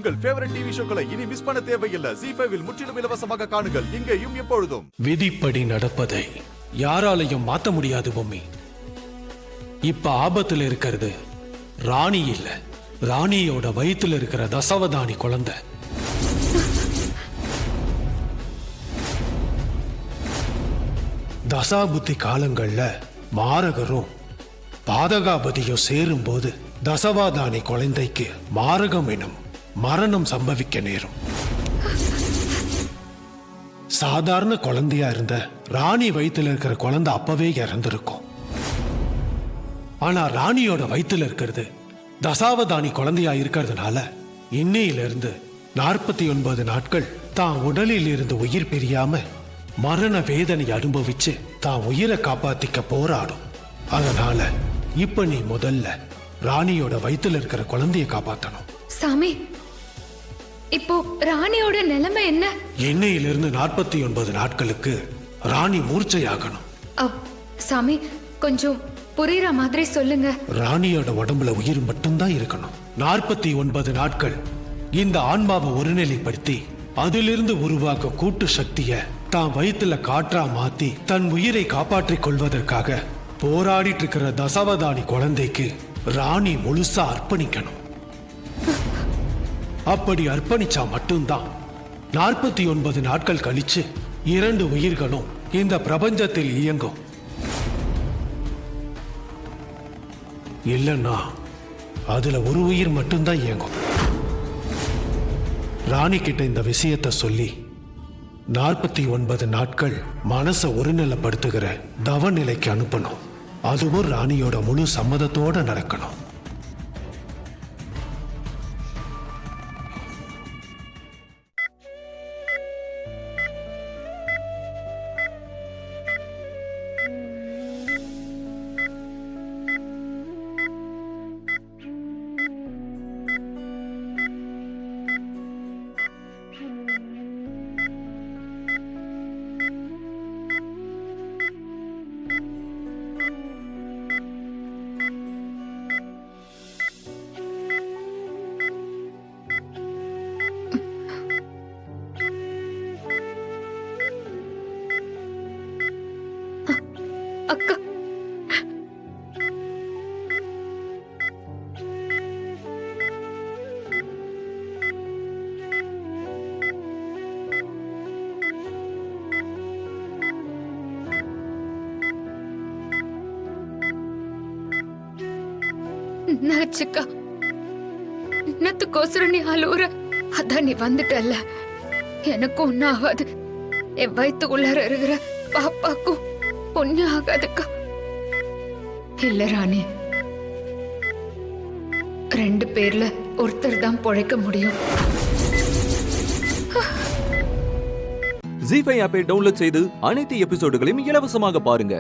உங்கள் favourite TV ஷோக்களை இனி miss பண்ண தேவையில்லை. ZEE5 இல் முற்றிலும் இலவசமாக காணுங்கள். இங்கேயும் எப்பொழுதும். விதிப்படி நடப்பதை யாராலையும் மாத்த முடியாது பொம்மி. இப்ப ஆபத்துல இருக்கிறது ராணி இல்ல, ராணியோட வயித்துல இருக்கிற தசவதானி குழந்தை. தசாபுத்தி காலங்கள்ல மாரகரும் பாதகாபதியும் சேரும் போது தசவாதானி குழந்தைக்கு மாரகம் எனும் மரணம் சம்பவிக்க நேரும். சாதாரண குழந்தையா இருந்த ராணி வயித்துல இருக்கிற குழந்தை அப்பவே இறந்திருக்கும். ஆனா ராணியோட வயித்துல இருக்கிறது தசாவதானி குழந்தையா இருக்கிறதுனால இன்னையிலிருந்து 49 நாட்கள் தான் உடலில் இருந்து உயிர் பிரியாம மரண வேதனை அனுபவிச்சு தான் உயிரை காப்பாத்திக்க போராடும். அதனால இப்ப நீ முதல்ல ராணியோட வயித்துல இருக்கிற குழந்தைய காப்பாத்தணும். சாமி, இப்போ ராணியோட நிலைமை என்ன? இன்னையிலிருந்து 49 நாட்களுக்கு ராணி மூர்ச்சையாகணும். சாமி, கொஞ்சம் புரியுற மாதிரி சொல்லுங்க. ராணியோட உடம்புல உயிர் மட்டும்தான் இருக்கணும். 49 நாட்கள் இந்த ஆன்மாவை ஒருநிலைப்படுத்தி அதிலிருந்து உருவாக்க கூட்டு சக்திய தான் வயிற்றுல காற்றா மாத்தி தன் உயிரை காப்பாற்றிக் கொள்வதற்காக போராடிட்டு இருக்கிற தசவதானி குழந்தைக்கு ராணி முழுசா அர்ப்பணிக்கணும். அப்படி அர்ப்பணிச்சா மட்டும்தான் 49 நாட்கள் கழிச்சு 2 உயிர்களும் இந்த பிரபஞ்சத்தில் இயங்கும். இல்லைன்னா அதுல ஒரு உயிர் மட்டும்தான் இயங்கும். ராணி கிட்ட இந்த விஷயத்தை சொல்லி 49 நாட்கள் மனசை ஒருநிலைப்படுத்துகிற தவ நிலைக்கு அனுப்பணும். அதுவும் ராணியோட முழு சம்மதத்தோட நடக்கணும். அக்கா, நச்சுக்கா, என்னத்துக்கோசரம் நீ அழுவுற? அதான் நீ வந்துட்டல்ல, எனக்கும் ஒன்னும் ஆகாது. என் வயிற்றுக்குள்ளார இருக்கிற பாப்பாக்கும் ஒன்னும் ஆகாதுக்கா. இல்ல ராணி, 2 பேர்ல ஒருத்தர் தான் பொழைக்க முடியும். ZEE5 ஆப்பை டவுன்லோட் செய்து அனைத்து எபிசோடுகளையும் இலவசமாக பாருங்க.